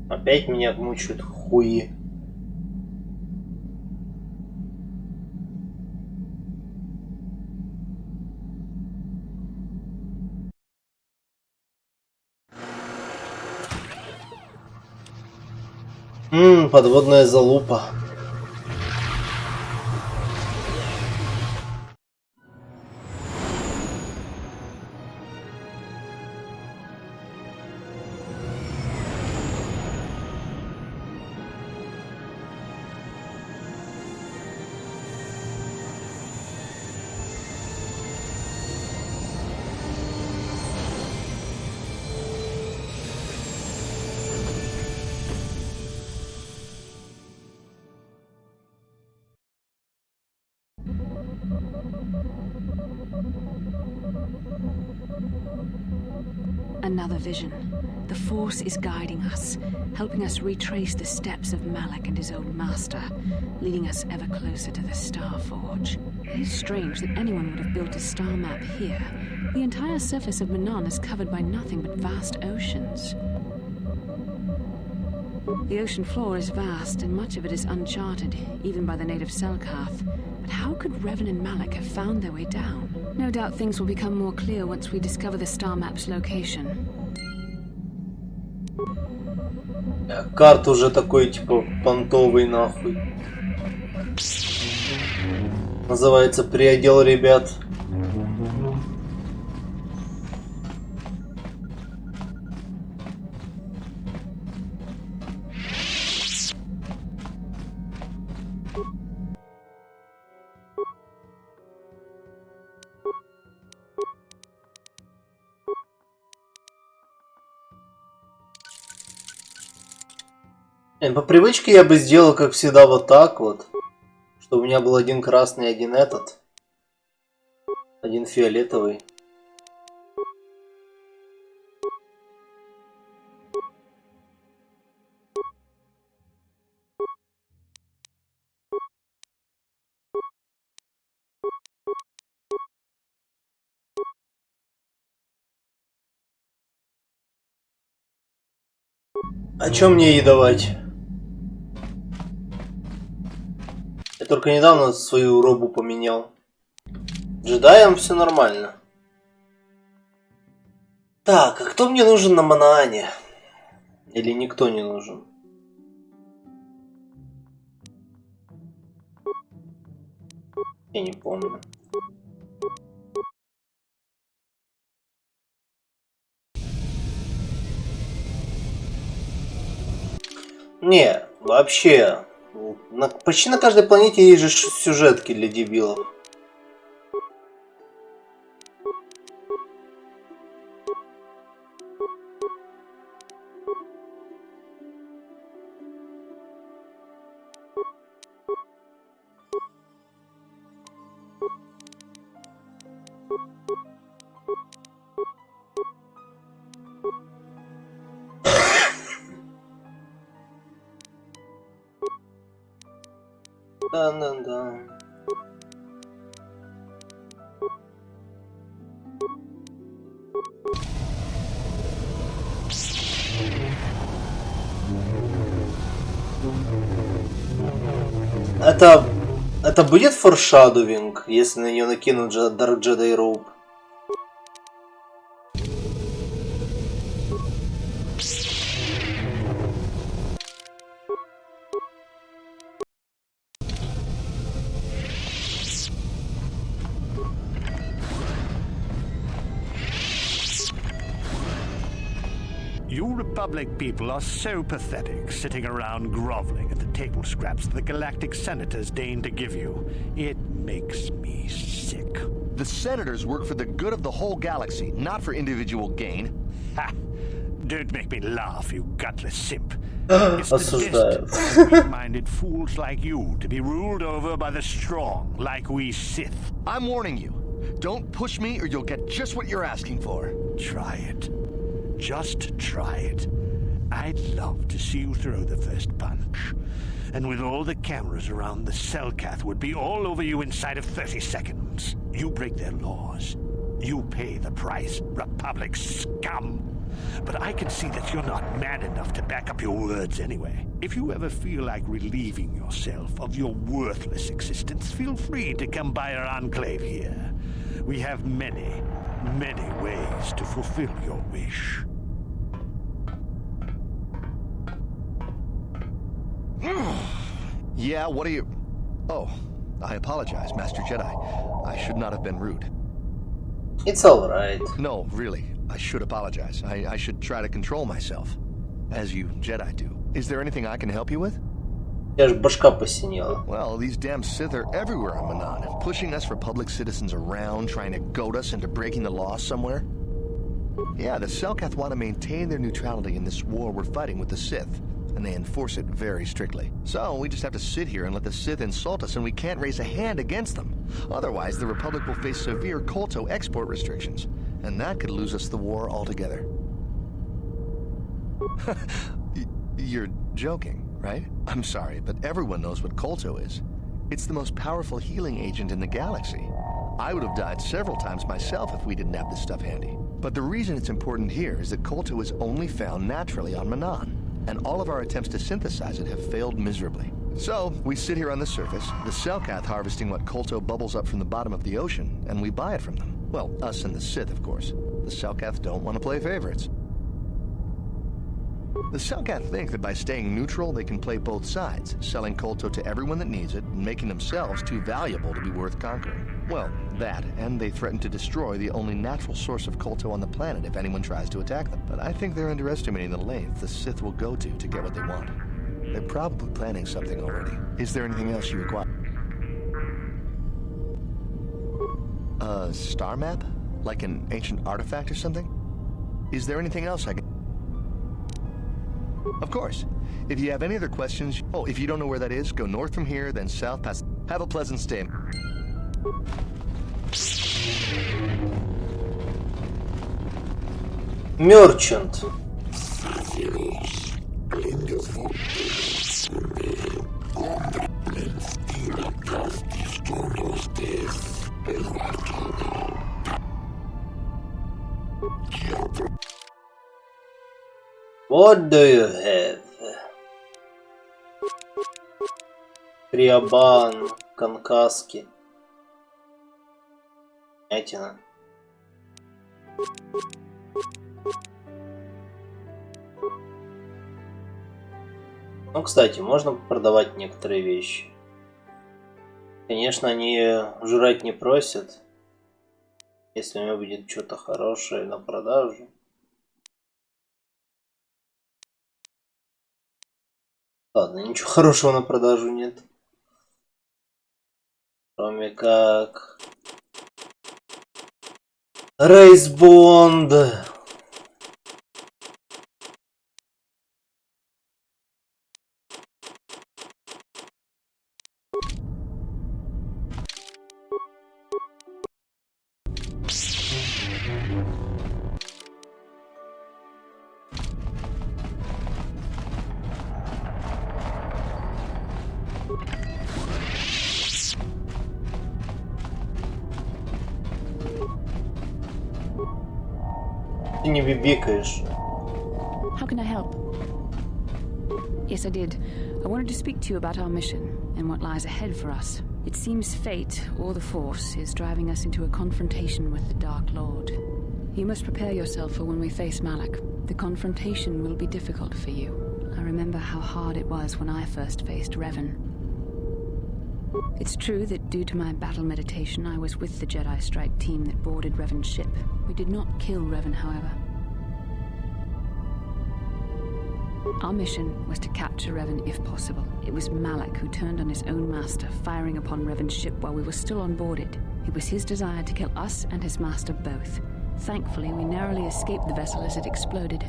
Опять меня мучают хуи. Подводная залупа. Another vision. The Force is guiding us, helping us retrace the steps of Malak and his old master, leading us ever closer to the Star Forge. It's strange that anyone would have built a star map here. The entire surface of Manan is covered by nothing but vast oceans. The ocean floor is vast, and much of it is uncharted, even by the native Selkath. But how could Revan and Malak have found their way down? No doubt things will become more clear once we discover the star map's location. Карта уже такой, типа, понтовый нахуй. Называется «Приодел ребят». По привычке я бы сделал, как всегда, вот так вот. Чтобы у меня был один красный, один этот. Один фиолетовый. А чё мне ей давать? Я только недавно свою робу поменял. Джедаям все нормально. Так, а кто мне нужен на Манаане? Или никто не нужен? Я не помню. Не, вообще, почти на каждой планете есть же сюжетки для дебилов. Да. Это будет форшадовинг, если на нее накинут Dark Jedi Robe? You Republic people are so pathetic, sitting around groveling at the table scraps the galactic senators deign to give you. It makes me sick. The senators work for the good of the whole galaxy, not for individual gain. Ha! Don't make me laugh, you gutless simp. It's the Осуждаю. destiny of weak-minded fools like you to be ruled over by the strong, like we Sith. I'm warning you. Don't push me or you'll get just what you're asking for. Try it. Just try it. I'd love to see you throw the first punch. And with all the cameras around, the Selkath would be all over you inside of 30 seconds. You break their laws. You pay the price, Republic scum. But I can see that you're not man enough to back up your words anyway. If you ever feel like relieving yourself of your worthless existence, feel free to come by our enclave here. We have many, many ways to fulfill your wish. Yeah, what are you... Oh, I apologize, Master Jedi. I should not have been rude. It's alright. No, really, I should apologize. I should try to control myself, as you Jedi do. Is there anything I can help you with? Я ж башка посинела. Well, these damn Sith are everywhere on Manan, pushing us Republic citizens around, trying to goad us into breaking the law somewhere. Yeah, the Selkath want to maintain their neutrality in this war we're fighting with the Sith, and they enforce it very strictly. So we just have to sit here and let the Sith insult us, and we can't raise a hand against them. Otherwise, the Republic will face severe Kolto export restrictions, and that could lose us the war altogether. You're joking, right? I'm sorry, but everyone knows what Kolto is. It's the most powerful healing agent in the galaxy. I would have died several times myself if we didn't have this stuff handy. But the reason it's important here is that Kolto is only found naturally on Manan, and all of our attempts to synthesize it have failed miserably. So, we sit here on the surface, the Selkath harvesting what Kolto bubbles up from the bottom of the ocean, and we buy it from them. Well, us and the Sith, of course. The Selkath don't want to play favorites. The Selkath think that by staying neutral, they can play both sides, selling Kolto to everyone that needs it, and making themselves too valuable to be worth conquering. Well, that, and they threaten to destroy the only natural source of Kolto on the planet if anyone tries to attack them. But I think they're underestimating the length the Sith will go to get what they want. They're probably planning something already. Is there anything else you require? A star map? Like an ancient artifact or something? Is there anything else I can... Of course. If you have any other questions... Oh, if you don't know where that is, go north from here, then south past... Have a pleasant stay. Merchant. What do you have? Криобан, Канкаски. Этина. Ну, кстати, можно продавать некоторые вещи. Конечно, они жрать не просят. Если у меня будет что-то хорошее на продажу. Ладно, ничего хорошего на продажу нет. Кроме как... Рейсбонд. Ты не бибикаешь. How can I help? Yes, I did. I wanted to speak to you about our mission and what lies ahead for us. It seems fate, or the Force, is driving us into a confrontation with the Dark Lord. You must prepare yourself for when we face Malak. The confrontation will be difficult for you. I remember how hard it was when I first faced Revan. It's true that due to my battle meditation, I was with the Jedi strike team that boarded Revan's ship. We did not kill Revan, however. Our mission was to capture Revan if possible. It was Malak who turned on his own master, firing upon Revan's ship while we were still on board it. It was his desire to kill us and his master both. Thankfully, we narrowly escaped the vessel as it exploded.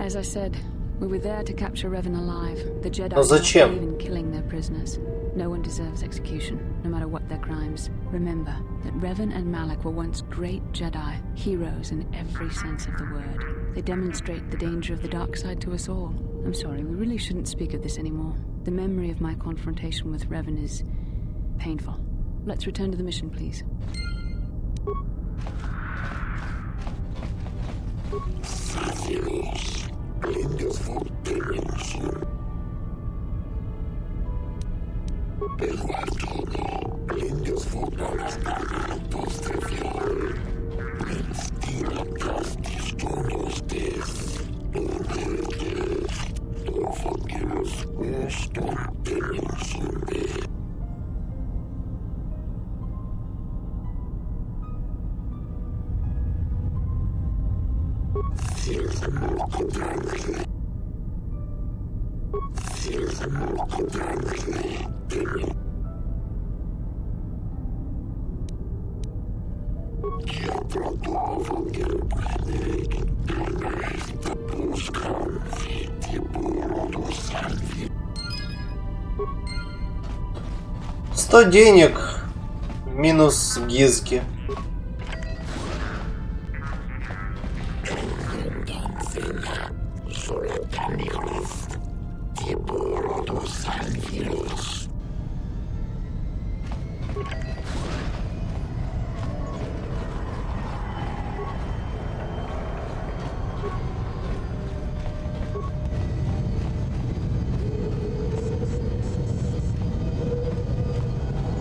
As I said, we were there to capture Revan alive. The Jedi don't believe in killing their prisoners. No one deserves execution, no matter what their crimes. Remember that Revan and Malak were once great Jedi, heroes in every sense of the word. They demonstrate the danger of the dark side to us all. I'm sorry, we really shouldn't speak of this anymore. The memory of my confrontation with Revan is painful. Let's return to the mission, please. $100 денег минус гизки.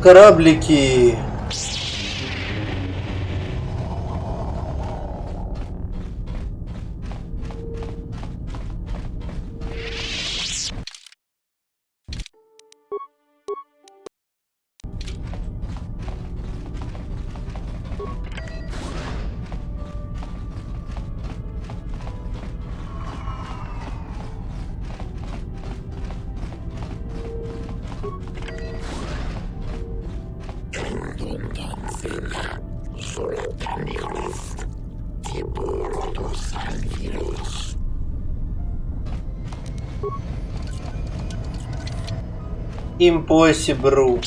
Кораблики. Impossible.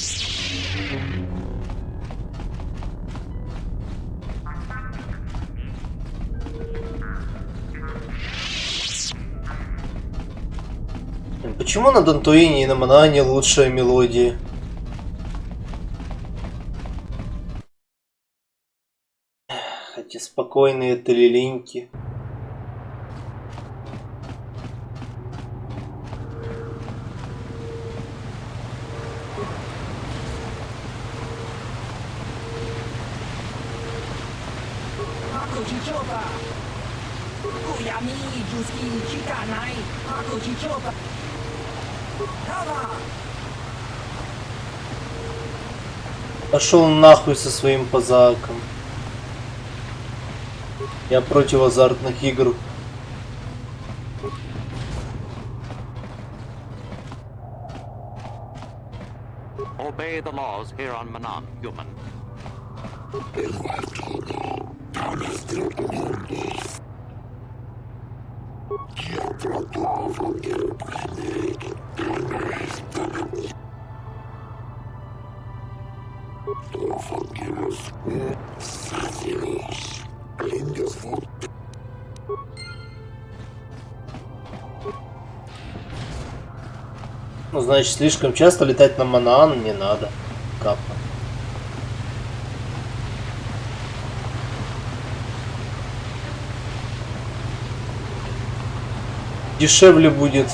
Почему на Дантуине и на Манане лучшая мелодия? Хотя спокойные талилиньки. Пошел нахуй со своим позаком. Я против азартных игр. Obey the laws here on Manan, human. Ну, значит, слишком часто летать на Манан не надо. Капа. Дешевле будет.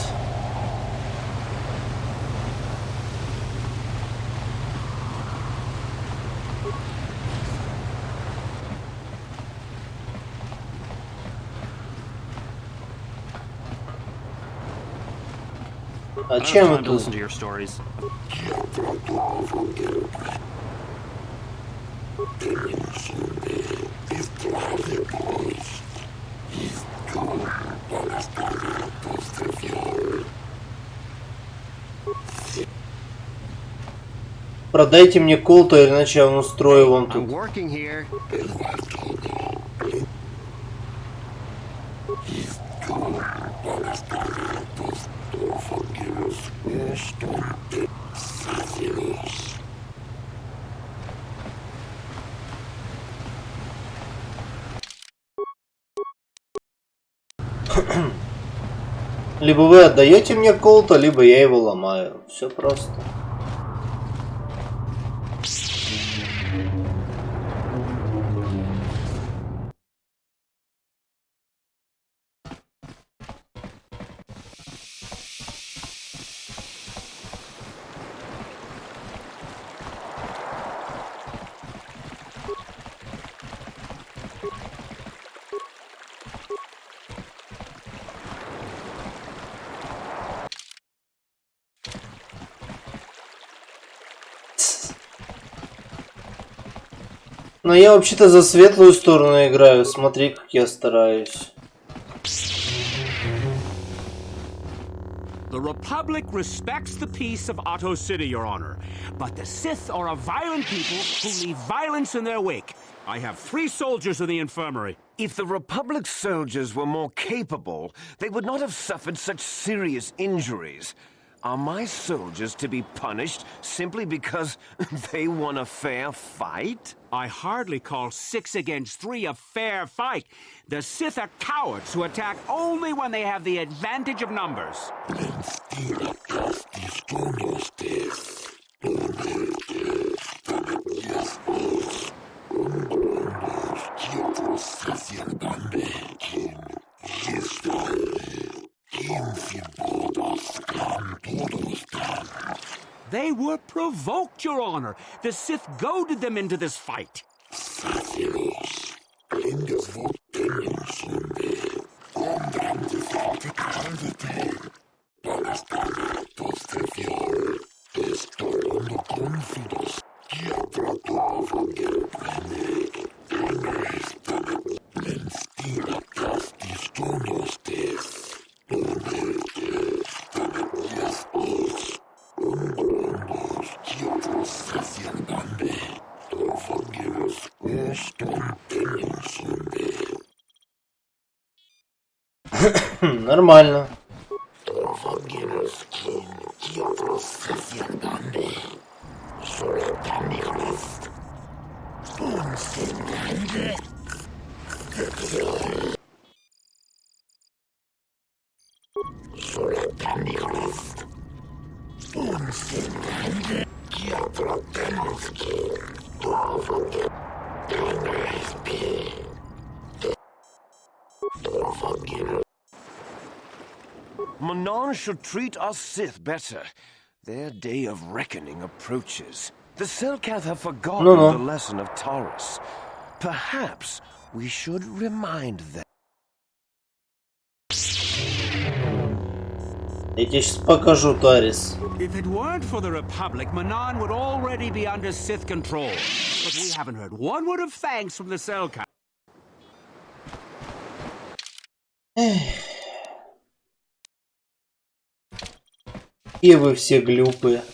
А чем вы тут? Продайте мне колто, иначе я устрою вам тут. Либо вы отдаете мне колто, либо я его ломаю. Все просто. Но я вообще-то за светлую сторону играю. Смотри, как я стараюсь. The Republic respects the peace of Otto City, Your Honor. But the Sith are a violent people who leave violence in their wake. I have 3 soldiers in the infirmary. If the Republic soldiers were more capable, they would not have suffered such serious injuries. Are my soldiers to be punished simply because they won a fair fight? I hardly call 6 against 3 a fair fight. The Sith are cowards who attack only when they have the advantage of numbers. They were provoked, Your Honor. The Sith goaded them into this fight. Нормально. Manon should treat us Sith better. Their day of reckoning approaches. The Selkath have forgotten the lesson of Taurus. Perhaps we should remind them. Я тебе сейчас покажу, Тарис. If it weren't for the Republic, Manon would already be under Sith control. But we haven't heard one word of thanks from the Selkath. И вы все глюпые.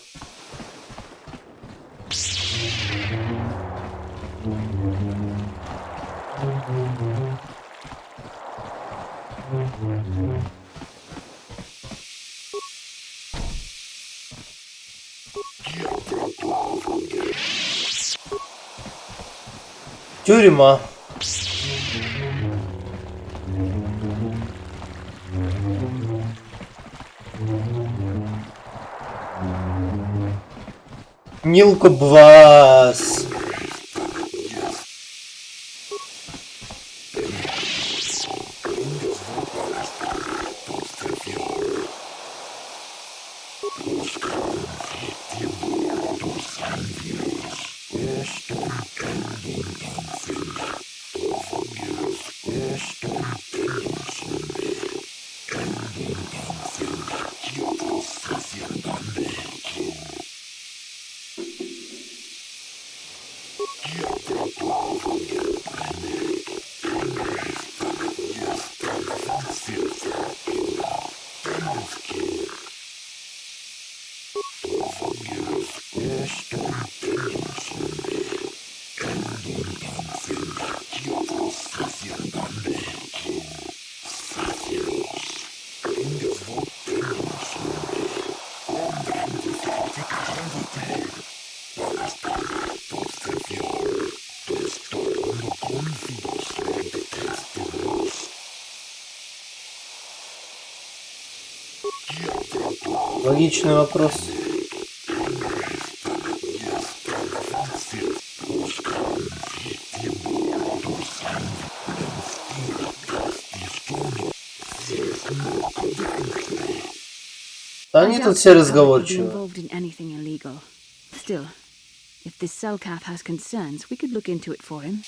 Тюрьма. Нилко Бвас. Логичный вопрос. Они тут все разговорчивы. Still, if this Selkath has concerns, we could look into it for him.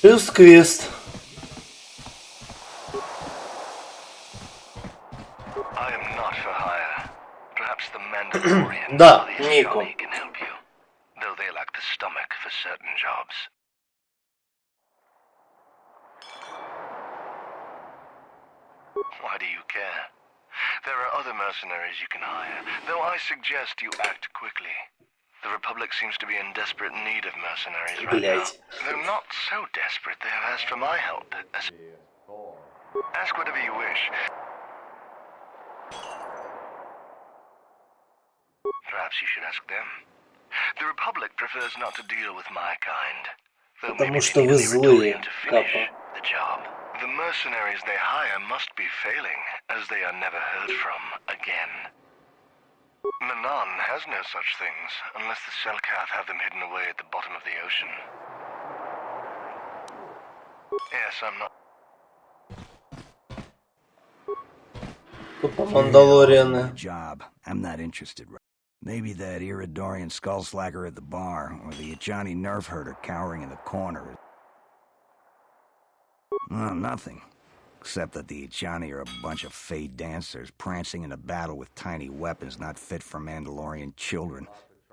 Плюс квест. I am not for hire. Perhaps the Mandalorian Да, or the Нико. Johnny can help you, though they lack the stomach for certain jobs. Why do you care? There are other mercenaries you can hire, though I suggest you act quickly. The Republic seems to be in desperate need of mercenaries right now. Блять. They're not so desperate they have asked for my help. Ask whatever you wish. Perhaps you should ask them. The Republic prefers not to deal with my kind. Though Потому maybe что they вы need a злые, Praetorian to finish Капа. the job. The mercenaries they hire must be failing, as they are never heard from again. Manon has no such things, unless the Selkath have them hidden away at the bottom of the ocean. Yes, I'm not... Тупо Мандалорианы. Job. I'm not interested. Maybe that Iridorian skull slacker at the bar, or the Johnny nerf herder cowering in the corner. No, nothing. Except that the Johnny are a bunch of fey dancers prancing into battle with tiny weapons not fit for Mandalorian children.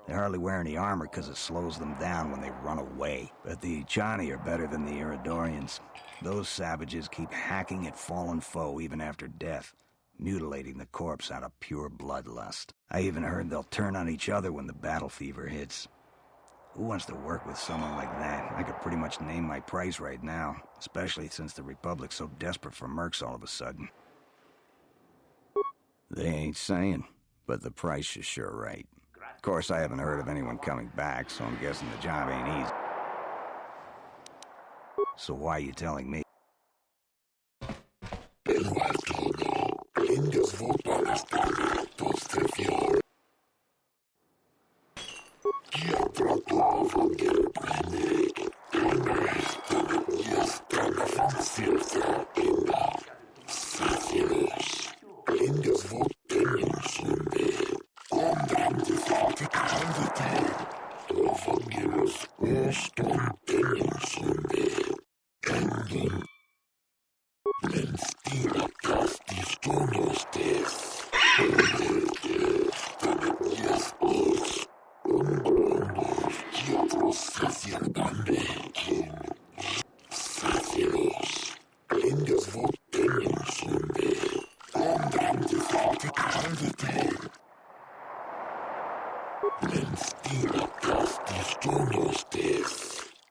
They hardly wear any armor because it slows them down when they run away. But the Johnny are better than the Iridorians. Those savages keep hacking at fallen foe even after death, mutilating the corpse out of pure bloodlust. I even heard they'll turn on each other when the battle fever hits. Who wants to work with someone like that? I could pretty much name my price right now, especially since the Republic's so desperate for mercs all of a sudden. They ain't saying, but the price is sure right. Of course, I haven't heard of anyone coming back, so I'm guessing the job ain't easy. So why are you telling me?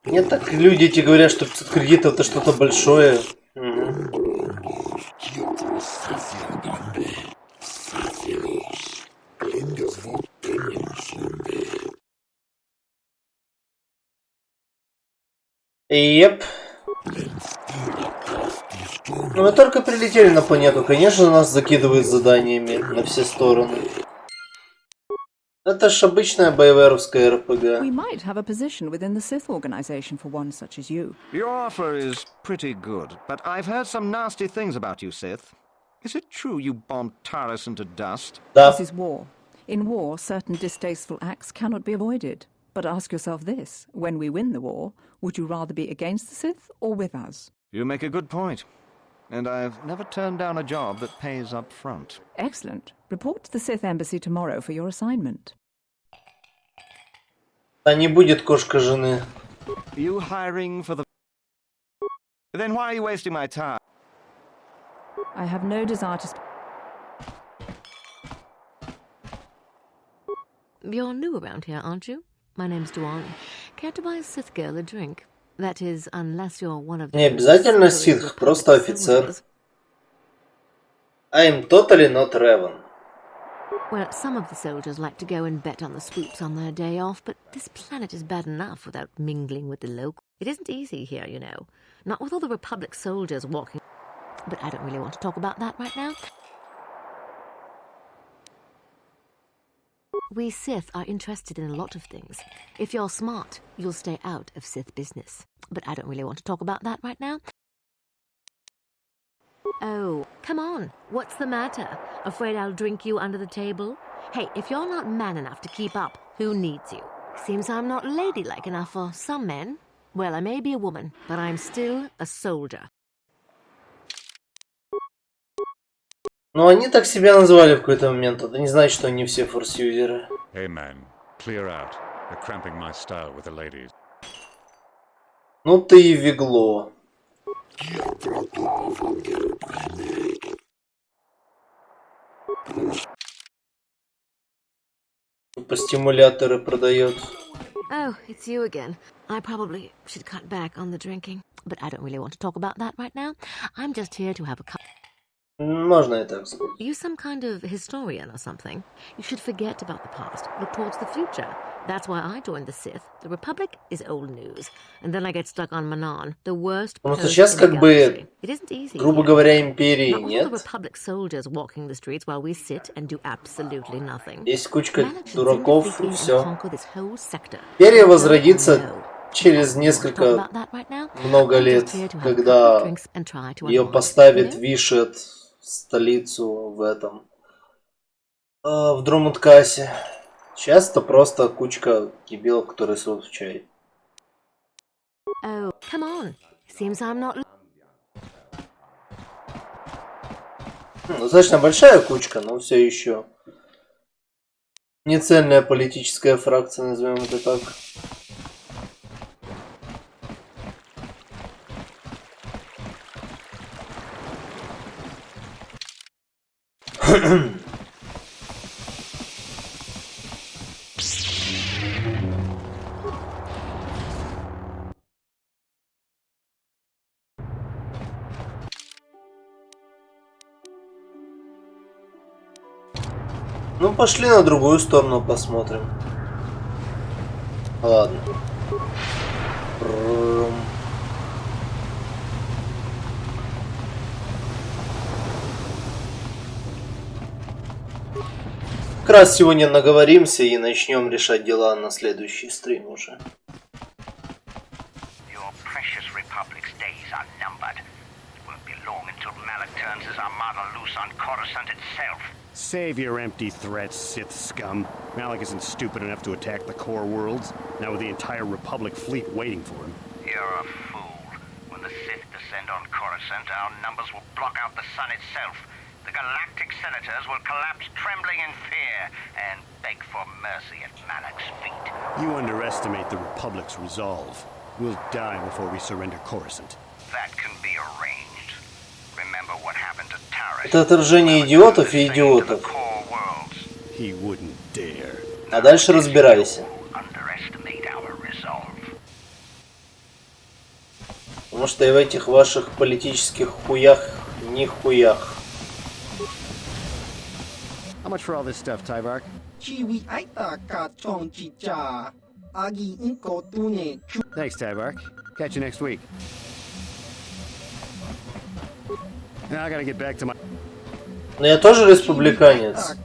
Мне так люди эти говорят, что 500 кредитов это что-то большое. Еп. Ну мы только прилетели на планету, конечно, нас закидывают заданиями на все стороны. Это ж обычная боевая РПГ. We might have a position within the Sith organization for one such as you. Your offer is pretty good, but I've heard some nasty things about you, Sith. Is it true you bombed Taris into dust? Да. This is war. In war, certain distasteful acts cannot be avoided. But ask yourself this, when we win the war, would you rather be against the Sith or with us? You make a good point. And I've never turned down a job that pays up front. Excellent. Report to the Sith Embassy tomorrow for your assignment. А не будет кошка жены. You hiring for the... Then why are you wasting my time? I have no desire to... You're new around here, aren't you? My name's Duan. Care to buy a Sith girl a drink? That is, unless you're one of... Не обязательно ситх, просто офицер. I'm totally not Revan. Well, some of the soldiers like to go and bet on the swoops on their day off, but this planet is bad enough without mingling with the locals. It isn't easy here, you know. Not with all the Republic soldiers walking... But I don't really want to talk about that right now. We Sith are interested in a lot of things. If you're smart, you'll stay out of Sith business. But I don't really want to talk about that right now. Oh, come on. What's the matter? Afraid I'll drink you under the table? Hey, if you're not man enough to keep up, who needs you? Seems I'm not ladylike enough for some men. Well, I may be a woman, but I'm still a soldier. Ну, они так себя называли в какой-то момент. Это не значит, что они все форс-юзеры. Hey man, clear out. You're cramping my style with the ladies. Ну ты и вегло. По стимуляторы продает. Oh, it's you again. I probably should cut back on the drinking, but I don't really want to talk about that right now. I'm just here to have a cup. Можно и так сказать. You some kind of historian or something? You should forget about the past, look towards the future. That's why I joined the Sith. The Republic is old news. And then I get stuck on Manon, the worst Потому что post сейчас in the как бы, galaxy. It isn't easy грубо here. говоря, империи Not with all the нет. Republic soldiers walking the streets while we sit and do absolutely nothing. Есть кучка Malak should дураков send a и fleet in and все. conquer this whole sector. Империя No, возродится no. через I don't want to talk несколько about that right now. много I'm just лет, here to have a couple of когда drinks and try to ее unwind, поставит you know? Вишет столицу в этом в Друмундкасе. Сейчас это просто кучка дебилов, которые срут в чай. Oh, come on. Seems I'm not. Достаточно большая кучка, но все еще не цельная политическая фракция, назовем это так. Ну, пошли на другую сторону посмотрим. Ладно. Как раз сегодня наговоримся и начнем решать дела на следующий стрим уже. Save your empty threats, Sith scum. Malak isn't stupid enough to attack the core worlds, now with the entire Republic fleet waiting for him. You're a fool. When the Sith descend on Coruscant, our numbers will block out the sun itself. The galactic senators will collapse trembling in fear and beg for mercy at Malak's feet. You underestimate the Republic's resolve. We'll die before we surrender Coruscant. That can be arranged. Remember what happened to Taris. Это отражение идиотов и идиотов. He wouldn't dare. А дальше разбирайся. Потому что и в этих ваших политических хуях ни хуях. How much for all this stuff, Tyvark? Thanks, Tyvark. Catch you next week. Now I gotta get back to my... Но я тоже республиканец.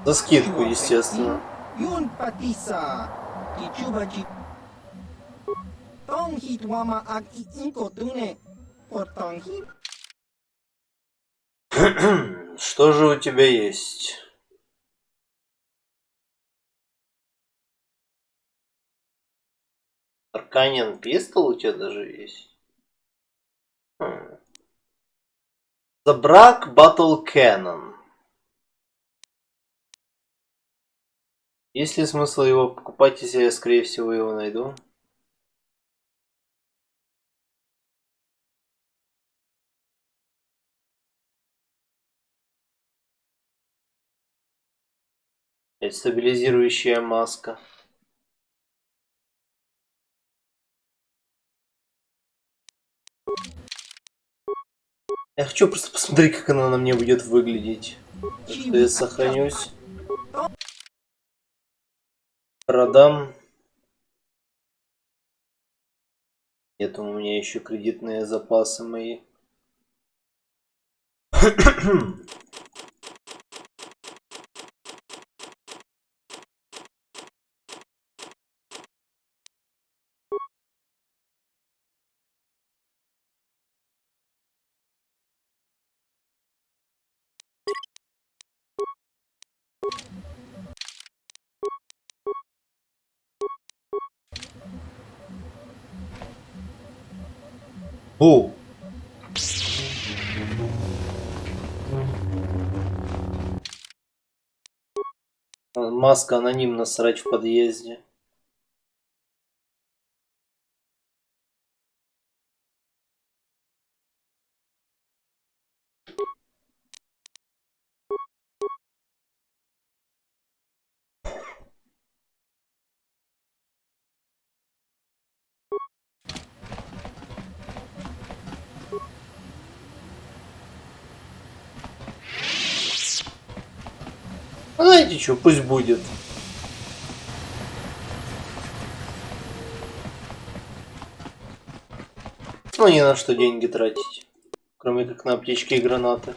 За скидку, естественно. Что же у тебя есть? Арканин пистол у тебя даже есть? The Брак Battle Cannon. Есть ли смысл его покупать, если я, скорее всего, его найду? Это стабилизирующая маска. Я хочу просто посмотреть, как она на мне будет выглядеть. Так что я сохранюсь. Продам. Нет, у меня еще кредитные запасы мои. Бу! Маска анонимно срач в подъезде. Знаете что, пусть будет. Ну, ни на что деньги тратить. Кроме как на аптечки и гранаты.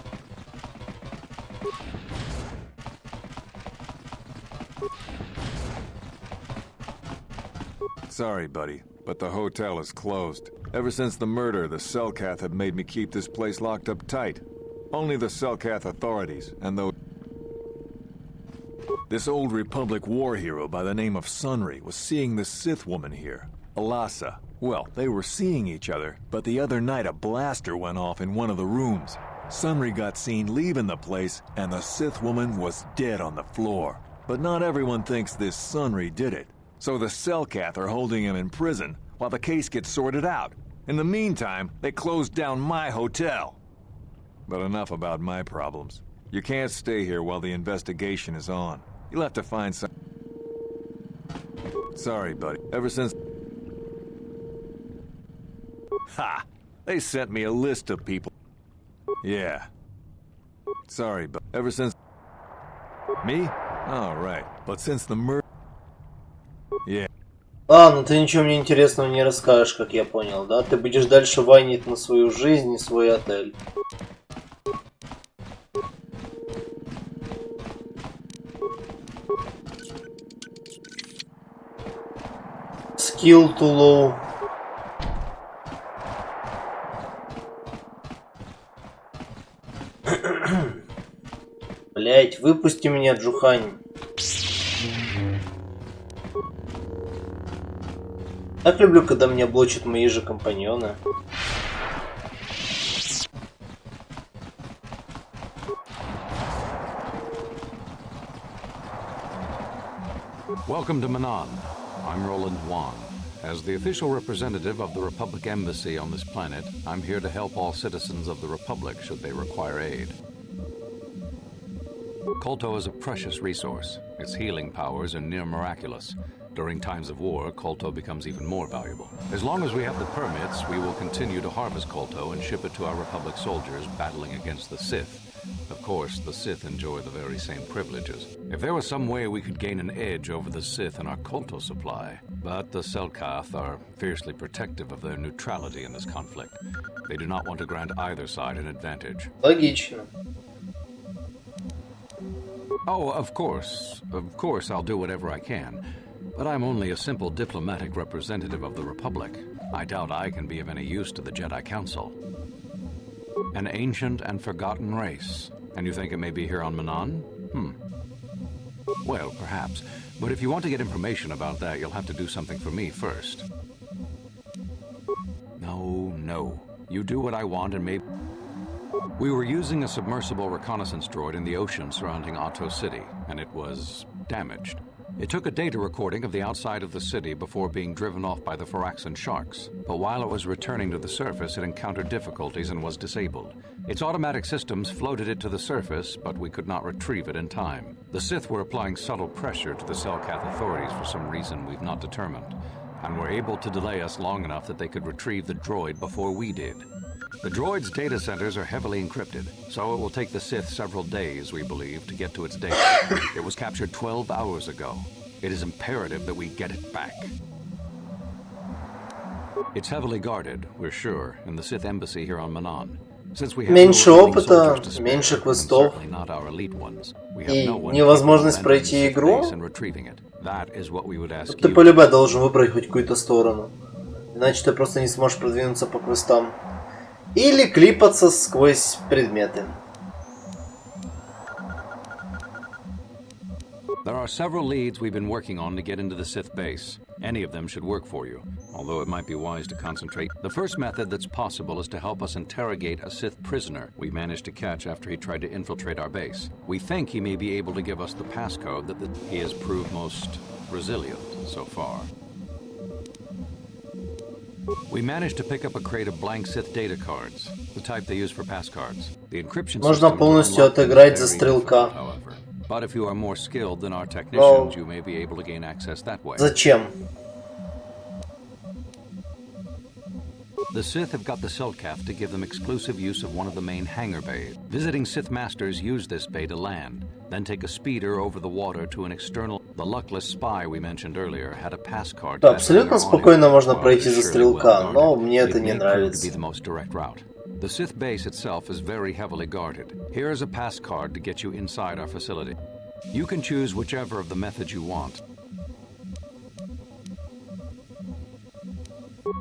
Sorry, buddy, but the hotel is closed. Ever since the murder, the Selkath have made me keep this place locked up tight. Only the Selkath authorities, and those... This old Republic war hero by the name of Sunri was seeing the Sith woman here, Alasa. Well, they were seeing each other, but the other night a blaster went off in one of the rooms. Sunri got seen leaving the place, and the Sith woman was dead on the floor. But not everyone thinks this Sunri did it. So the Selkath are holding him in prison, while the case gets sorted out. In the meantime, they closed down my hotel. But enough about my problems. You can't stay here while the investigation is on. You'll have to find some... Sorry, buddy. Ever since... Ha! They sent me a list of people. Yeah. Sorry, but ever since... Me? All right. But since the murder... Yeah. Ладно, ты ничего мне интересного не расскажешь, как я понял, да? Ты будешь дальше вайнить на свою жизнь и свой отель. Skill too low. Блять, выпусти меня, Джухань. Так люблю, когда меня блочат мои же компаньоны. Welcome to Manan. I'm Roland Wan. As the official representative of the Republic Embassy on this planet, I'm here to help all citizens of the Republic should they require aid. Kolto is a precious resource. Its healing powers are near miraculous. During times of war, Kolto becomes even more valuable. As long as we have the permits, we will continue to harvest Kolto and ship it to our Republic soldiers battling against the Sith. Of course, the Sith enjoy the very same privileges. If there was some way we could gain an edge over the Sith in our Kolto supply, but the Selkath are fiercely protective of their neutrality in this conflict. They do not want to grant either side an advantage. Логично. Oh, of course I'll do whatever I can. But I'm only a simple diplomatic representative of the Republic. I doubt I can be of any use to the Jedi Council. An ancient and forgotten race. And you think it may be here on Manan? Well, perhaps. But if you want to get information about that, you'll have to do something for me first. No. You do what I want and maybe... We were using a submersible reconnaissance droid in the ocean surrounding Otto City, and it was damaged. It took a data recording of the outside of the city before being driven off by the Phyraxan sharks, but while it was returning to the surface, it encountered difficulties and was disabled. Its automatic systems floated it to the surface, but we could not retrieve it in time. The Sith were applying subtle pressure to the Selkath authorities for some reason we've not determined, and were able to delay us long enough that they could retrieve the droid before we did. The droid's data centers are heavily encrypted, so it will take the Sith several days, we believe, to get to its data. It was captured 12 hours ago. It is imperative that we get it back. It's heavily guarded, we're sure, in the Sith embassy here on Manan. Since we have меньше no опыта, soldiers to spare, меньше квестов certainly not our elite ones, we и have no one невозможность capable of пройти entering the игру. Sith base and retrieving it. That is what we would ask Ты you. по-любому должен выбрать хоть какую-то сторону. Иначе ты просто не сможешь продвинуться по квестам. Или клипаться сквозь предметы. There are several leads we've been working on to get into the Sith base. Any of them should work for you, although it might be wise to concentrate. The first method that's possible is to help us interrogate a Sith prisoner we managed to catch after he tried to infiltrate our base. We think he may be able to give us the passcode that he has proved most resilient so far. We managed to pick up a crate of blank Sith data cards, the type they use for passcards. The encryption Можно system полностью отыграть за стрелка. But if you are more skilled than our technicians, you may be able to gain access that way. Зачем? The Sith have got the Selkath to give them exclusive use of one of the main hangar bays. Visiting Sith masters use this bay to land, then take a speeder over the water to an external... The luckless spy we mentioned earlier had a pass card. Абсолютно спокойно можно пройти за стрелка, но мне это не нравится. The Sith base itself is very heavily guarded. Here is a pass card to get you inside our facility. You can choose whichever of the methods you want.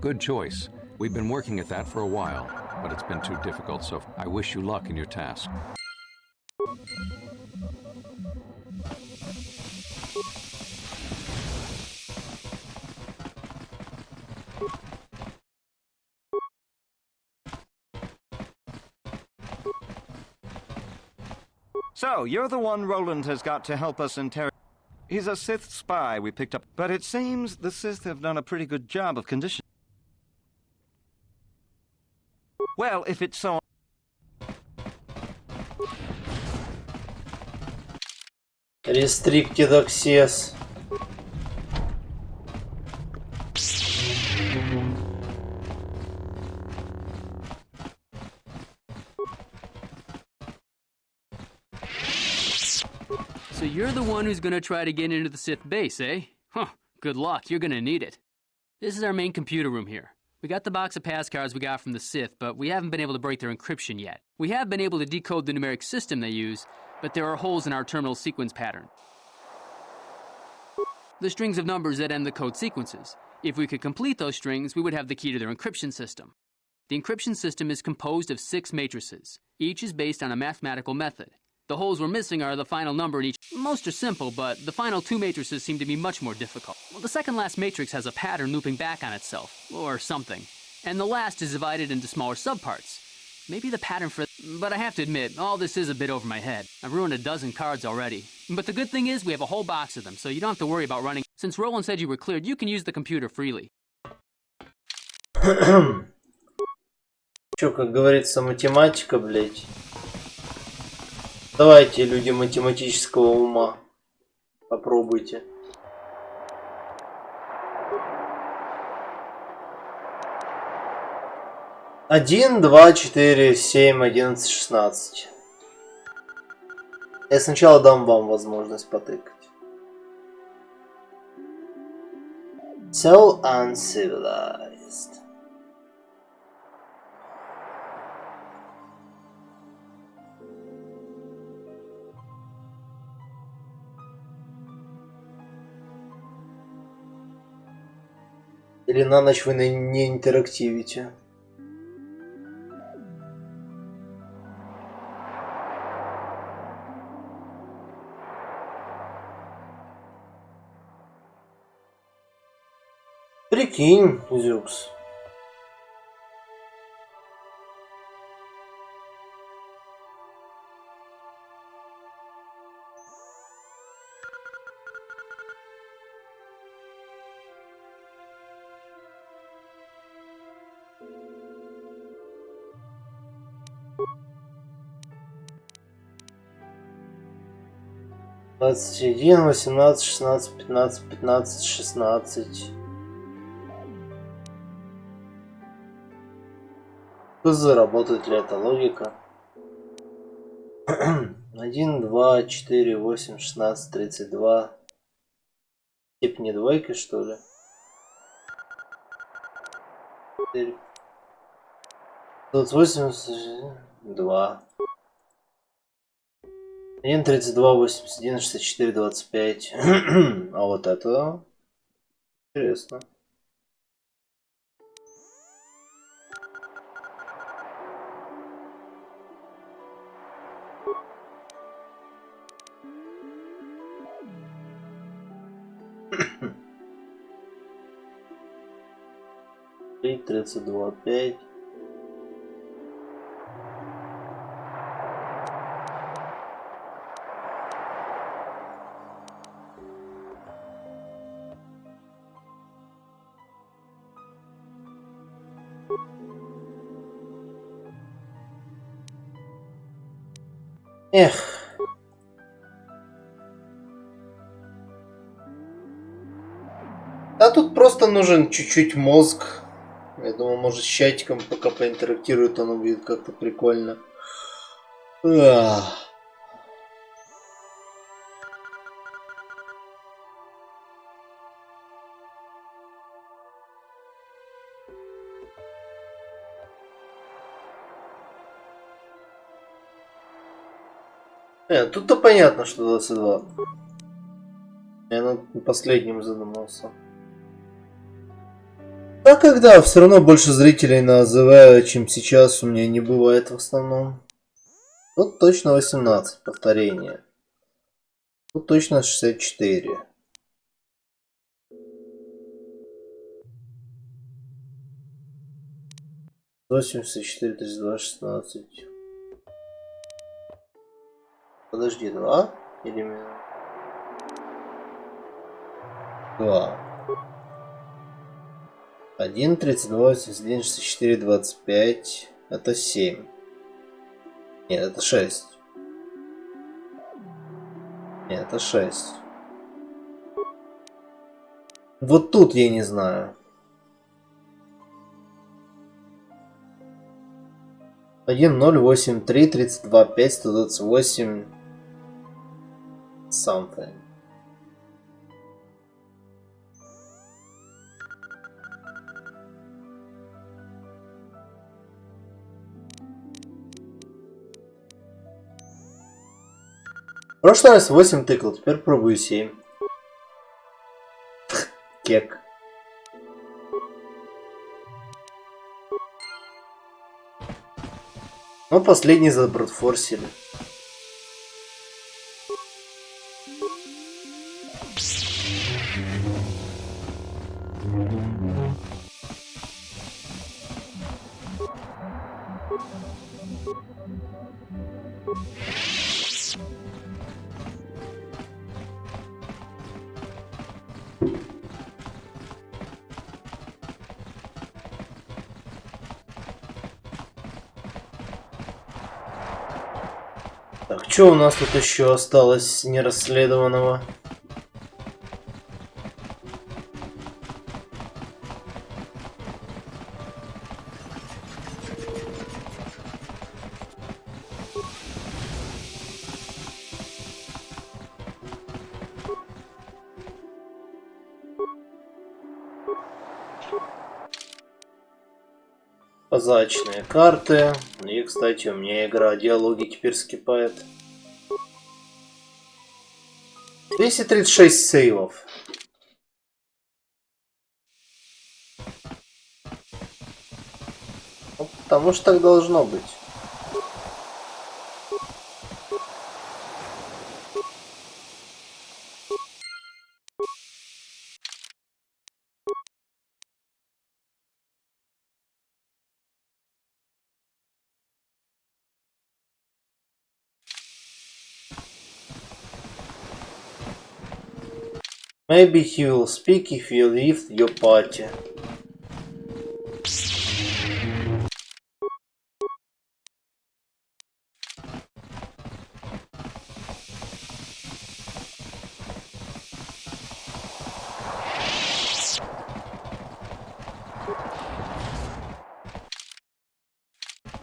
Good choice. We've been working at that for a while, but it's been too difficult, so I wish you luck in your task. So, you're the one Roland has got to help us interrogate. He's a Sith spy we picked up, but it seems the Sith have done a pretty good job of conditioning. Well, if it's so... Restricted access. So you're the one who's gonna try to get into the Sith base, eh? Huh, good luck, you're gonna need it. This is our main computer room here. We got the box of passcards we got from the Sith, but we haven't been able to break their encryption yet. We have been able to decode the numeric system they use, but there are holes in our terminal sequence pattern. The strings of numbers that end the code sequences. If we could complete those strings, we would have the key to their encryption system. The encryption system is composed of 6 matrices. Each is based on a mathematical method. The holes we're missing are the final number in each. Most are simple, but the final 2 matrices seem to be much more difficult. Well, the second last matrix has a pattern looping back on itself, or something. And the last is divided into smaller subparts. Maybe the pattern for... But I have to admit, all this is a bit over my head. I've ruined a dozen cards already. But the good thing is we have a whole box of them, so you don't have to worry about running. Since Roland said you were cleared, you can use the computer freely. Чё, как говорится, математика, блять. Давайте, люди математического ума, попробуйте. Один, 2, 4, 7, 11, 16. Я сначала дам вам возможность потыкать. So uncivilized. Или на ночь вы не интерактивите. Прикинь, Зюкс. Двадцать один, 18, 16, 15, 15, 16. Заработает ли эта логика? 1, 2, 4, 8, 16, 32. Степени двойки, что ли? 2. 1, 32, 81, 64, 25. А вот это интересно. 32, 5. Эх. А тут просто нужен чуть-чуть мозг. Я думаю, может, с чатиком пока поинтерактирует, оно будет как-то прикольно. Ах. Тут-то понятно, что 22. Я над последним задумался. А когда все равно больше зрителей называю, чем сейчас, у меня не бывает в основном. Тут точно 18 повторение. Тут точно 64. Восемьдесят четыре, 32, 16. Подожди, 2 или 2. 1, 32, 81, 64, 25. Это 7. Нет, это 6. Нет, это 6. Вот тут я не знаю. 1, 0, 8, 3, 32, 5, 128. Something. В прошлый раз 8 тыкал, теперь пробую 7. Кек. Ну, последний забродфорсили. Так, что у нас тут еще осталось нерасследованного? Позначенные карты. И, кстати, у меня игра диалоги теперь скипает. 236 сейвов. Ну, потому что так должно быть. Maybe he will speak if you leave your party.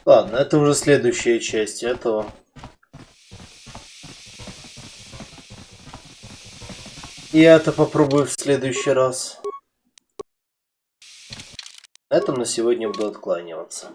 Ладно, это уже следующая часть этого. Я это попробую в следующий раз. На этом на сегодня буду откланиваться.